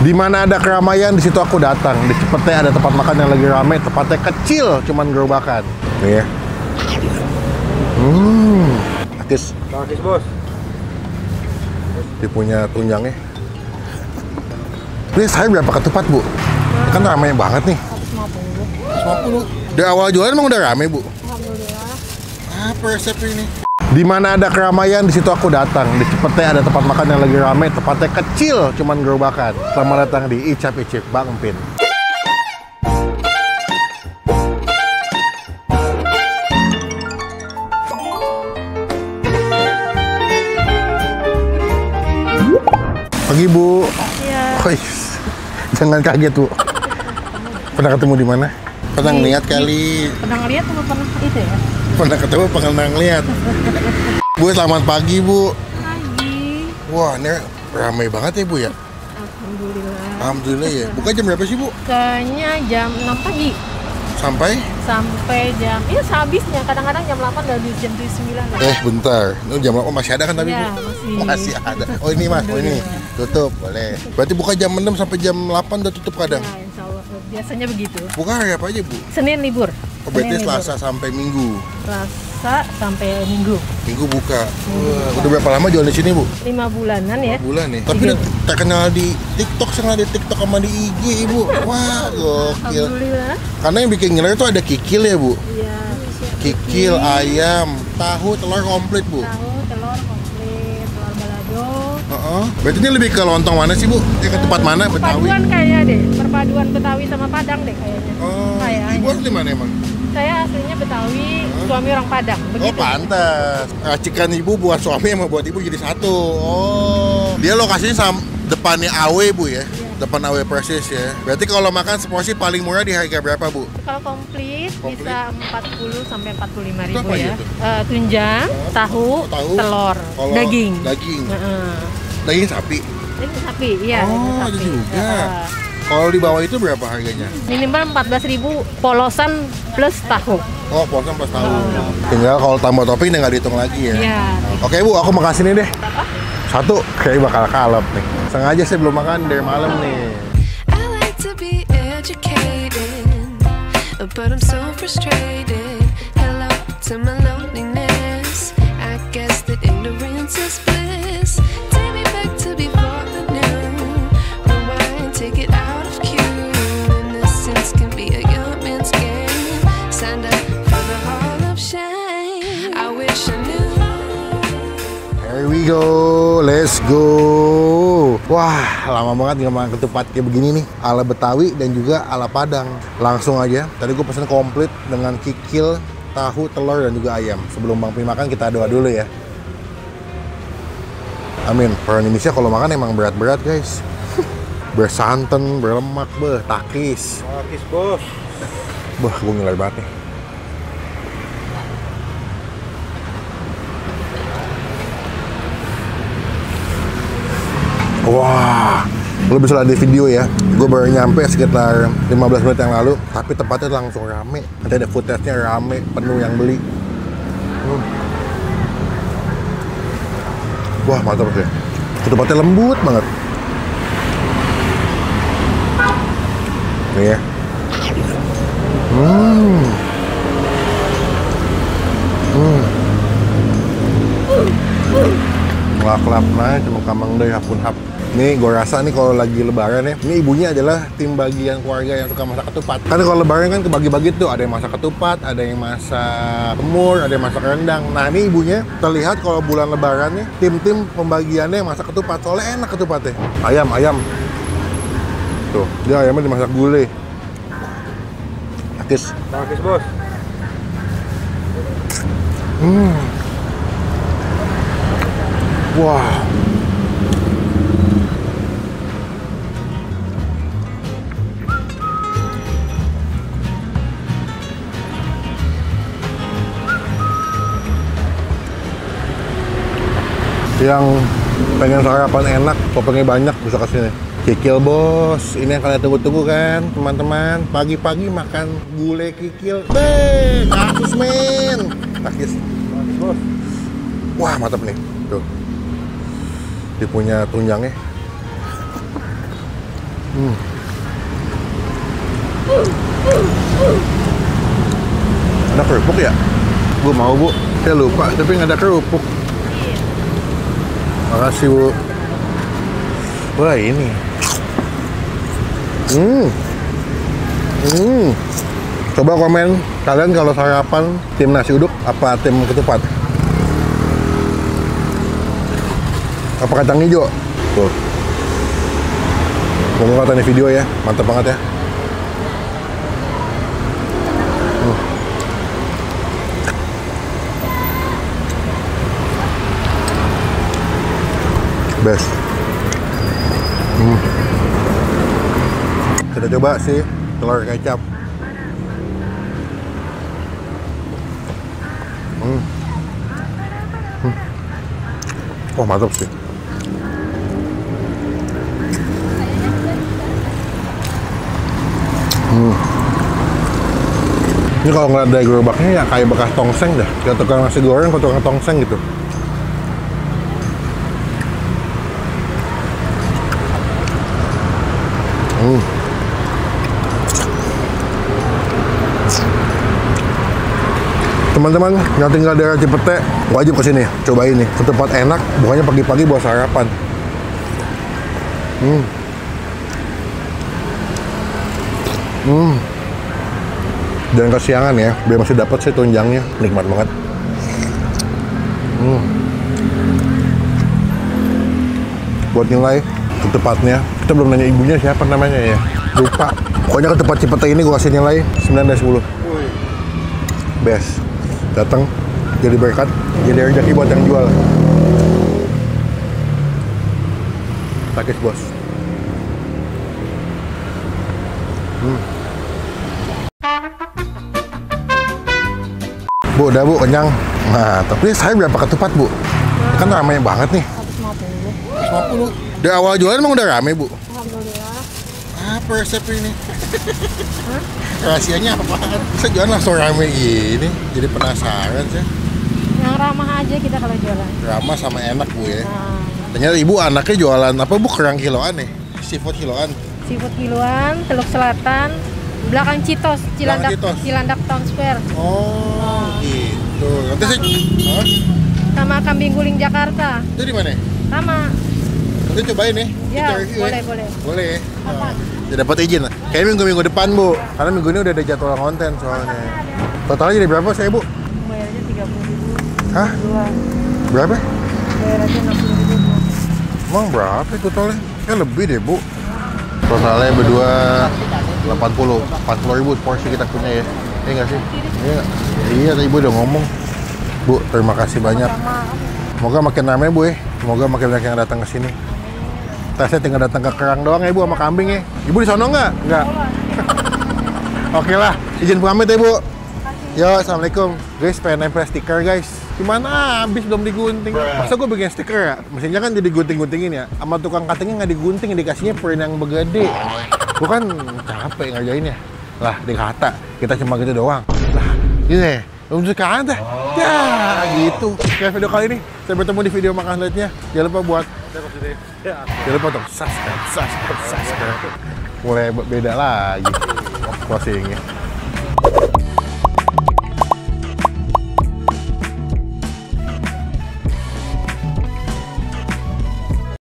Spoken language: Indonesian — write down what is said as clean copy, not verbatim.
Di mana ada keramaian, di situ aku datang. Di Cipete ada tempat makan yang lagi rame, tempatnya kecil, cuman gerobakan. Nih ya. Akis. Akis, Bos. Dia punya tunjangnya. Ini saya berapa ketupat, Bu? Kan ramai banget nih. 150. 150. Dari awal jualan emang udah rame, Bu? Alhamdulillah. Apa resep ini? Di mana ada keramaian, di situ aku datang. Di Cipete ada tempat makan yang lagi rame, tempatnya kecil, cuman gerobakan. Selamat datang di Icap Icip Bang Empin. Pagi, Bu. Iya. Jangan kaget, Bu. Pernah ketemu di mana? Pernah ngeliat kali. Pernah ngeliat atau pernah itu ya? Pernah ketemu, pernah ngeliat. Bu, selamat pagi, Bu. Pagi. Wah, ini ramai banget ya, Bu ya? Alhamdulillah. Alhamdulillah ya. Buka jam berapa sih, Bu? Kayaknya jam 6 pagi Sampai? sampai jam, iya sehabisnya. Kadang-kadang jam 8 udah di jam 9 lah. Bentar. Ini jam berapa? Masih ada kan tapi, Iya, Bu? Masih ada. Oh, ini, Mas. Oh, ini. Tutup, boleh. Berarti buka jam 6 sampai jam 8 udah tutup kadang? Ya, insya Allah. Biasanya begitu. Buka hari apa aja, Bu? Senin libur. Oh, berarti Senin libur. Selasa sampai Minggu. Selasa sampai Minggu. Minggu buka. Wah, udah berapa lama jualan di sini, Bu? 5 bulanan ya. Bulan nih. Tapi udah terkenal di TikTok, sengal di TikTok sama di IG, Ibu. Wah, gokil. Alhamdulillah. Karena yang bikin ngiler itu ada kikil ya, Bu? Iya. Kikil, ayam, tahu, telur komplit, Bu. Tahu, telur komplit, telur balado. Berarti ini lebih ke lontong mana sih, Bu? Ke tempat mana? Betawi? Perpaduan kayaknya deh. Perpaduan Betawi sama Padang deh kayaknya. Oh, Kayaknya. Ibu asli mana emang? Saya aslinya Betawi, suami orang Padang. Oh, Begitu. pantas. Racikan Ibu buat suami sama buat Ibu jadi satu. Oh. Dia lokasinya depannya AW, Bu ya? Depan AW persis ya. Berarti kalau makan seporsi paling murah di harga berapa, Bu? Kalau komplit bisa 40 sampai 45 Itu ribu apa ya. gitu? Tunjang, tahu, telur, Kalau daging. Daging. Heeh. Daging sapi. Daging sapi, iya. Oh, daging ada sapi. juga. Heeh. Kalau di bawah itu berapa harganya? Minimal 14.000 polosan plus tahu. Oh, porsi pas tahu. Tinggal kalau tambah topping udah nggak dihitung lagi ya. Iya. Oke, Bu, aku makasih nih deh. Satu, kayak bakal kalep nih. Sengaja saya belum makan dari malam nih. I like to be educated, but I'm so frustrated. Hello to my loneliness. I guess that ignorance is bliss. Take me back to before the new. Rewind, take it out of cue. Innocence can be a young man's game. Signed up for the hall of shame. I wish I knew. Here we go, let's go. Wah, lama banget nggak makan ketupat kayak begini nih. Ala Betawi dan juga ala Padang. Langsung aja. Tadi gue pesen komplit dengan kikil, tahu, telur, dan juga ayam. Sebelum Bang Pi makan, kita doa dulu ya. Amin. Orang Indonesia kalau makan emang berat-berat, guys. Bersantan, berlemak, takis. Akis, Bos. Gue ngiler banget nih. Wah, lo bisa lihat di video ya. Gue baru nyampe sekitar 15 menit yang lalu, tapi tempatnya langsung rame. Nanti ada food testnya rame, penuh yang beli. Wah, mantap sih. Tempatnya lembut banget. Nih ya. Ngelap-ngelap naik, cuma kamang deh, hapun hap. Nih, gue rasa nih kalau lagi lebaran ya, ini ibunya adalah tim bagian keluarga yang suka masak ketupat. Kan kalau lebaran kan kebagi-bagi tuh, ada yang masak ketupat, ada yang masak semur, ada yang masak rendang. Nah, ini ibunya terlihat kalau bulan lebaran nih, tim-tim pembagiannya yang masak ketupat. Soalnya enak ketupatnya. Ayam. Tuh, dia ayamnya dimasak gulai. Akis. Akis, Bos. Wah. Yang pengen sarapan enak, toppingnya banyak, bisa kesini. Kikil, Bos. Ini yang kalian tunggu-tunggu kan, teman-teman. Pagi-pagi makan gulai kikil. Kasus, men. Akis. Bos. Wah, mantap nih. Tuh. Dia punya tunjangnya. Ada kerupuk ya? Bu mau Bu? Saya lupa, tapi nggak ada kerupuk. Makasih Bu. Wah ini. Coba komen kalian kalau sarapan tim nasi uduk apa tim ketupat? Apa kacang hijau? Tuh. Mau kata nih video ya, mantap banget ya. Best. Kita coba sih telur kecap. Oh mantap sih. Ini kalau ngeliat dari gerobaknya ya kayak bekas tongseng dah. Kayak tukang nasi goreng atau tukang tongseng gitu. Teman-teman yang tinggal di daerah Cipete wajib kesini, cobain nih. Ketupat enak, bukannya pagi-pagi buat sarapan. Dan kesiangan ya, biar masih dapat sih tunjangnya, nikmat banget. Buat nilai ketupatnya, kita belum nanya ibunya siapa namanya ya, lupa. Pokoknya ketupat Cipete ini gue kasih nilai 9 dari 10. Best. Datang jadi berkat, jadi rezeki buat yang jual. Takis bos. Bu, udah Bu, kenyang. Nah, tapi saya berapa ketupat Bu? Kan ramai banget nih. 150. 150. Dari awal jualan emang udah rame Bu? Alhamdulillah. Apa resep ini? Rahasianya apaan? Bisa jualan langsung rame gini, jadi penasaran sih. Yang ramah aja kita kalau jualan. Ramah sama enak Bu ya. Nah, Ternyata ibu anaknya jualan apa Bu? Kerang kiloan nih, seafood kiloan. seafood kiloan, Teluk Selatan, belakang Citos, Cilandak, Citos. Cilandak Town Square. Oh, gitu. Nanti saya, hah? Sama kambing guling Jakarta. Itu di mana? Sama. Nanti cobain nih. Ya, Kita review boleh, ya. boleh. Boleh. Kapan? Ya dapat izin lah. Kayaknya minggu-minggu depan Bu. Karena minggu ini udah ada jadwal konten soalnya. Totalnya jadi berapa saya Bu? Bayarnya 30.000. Hah? Dua. Berapa? Bayar aja 60.000. Emang berapa totalnya? Kayak lebih deh Bu. Totalnya berdua 40 ribu porsi kita punya ya. Iya nggak sih? Iya. Iya, tadi Ibu udah ngomong. Bu, terima kasih banyak. Semoga makin ramai Bu ya. Semoga makin banyak yang datang ke sini. Saya tinggal datang ke kerang doang ya Bu sama kambing ya. Ibu di sono nggak? Nggak. Oke lah, izin pamit ya Bu. Yo, assalamualaikum. Guys, pengen nempel stiker guys. Gimana? Habis belum digunting. Masa gue bikin stiker ya? Mesinnya kan jadi gunting-guntingin ya. Sama tukang cuttingnya nggak digunting, dikasihnya print yang begede. Gue kan capek ngerjainnya. Lah, dikata. Kita cuma gitu doang. Lah, gini. Belum suka dah. Ya, gitu. Kayak video kali ini. Saya bertemu di video makan selanjutnya. Jangan lupa buat jangan lupa untuk subscribe. Mulai beda lagi closingnya.